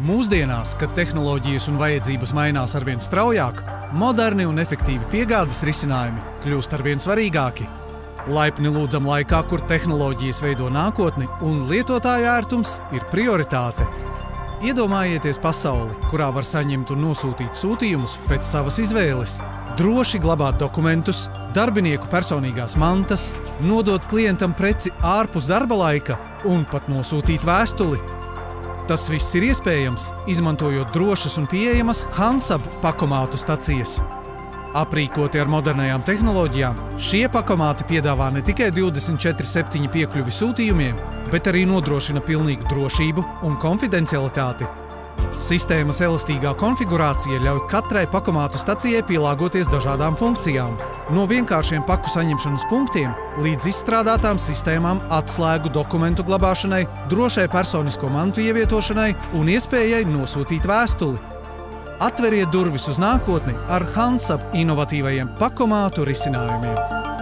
Mūsdienās, kad tehnoloģijas un vajadzības mainās arvien straujāk, moderni un efektīvi piegādes risinājumi kļūst arvien svarīgāki. Laipni lūdzam laikā, kur tehnoloģijas veido nākotni un lietotāju ērtums ir prioritāte. Iedomājieties pasauli, kurā var saņemt un nosūtīt sūtījumus pēc savas izvēles, droši glabāt dokumentus, darbinieku personīgās mantas, nodot klientam preci ārpus darba laika un pat nosūtīt vēstuli. Tas viss ir iespējams, izmantojot drošas un pieejamas Hansab pakomātu stacijas. Aprīkoti ar modernajām tehnoloģijām, šie pakomāti piedāvā ne tikai 24/7 piekļuvi sūtījumiem, bet arī nodrošina pilnīgu drošību un konfidencialitāti. Sistēmas elastīgā konfigurācija ļauj katrai pakomātu stacijai pielāgoties dažādām funkcijām. No vienkāršiem paku saņemšanas punktiem līdz izstrādātām sistēmām atslēgu dokumentu glabāšanai, drošai personisko mantu ievietošanai un iespējai nosūtīt vēstuli. Atveriet durvis uz nākotni ar Hansab inovatīvajiem pakomātu risinājumiem.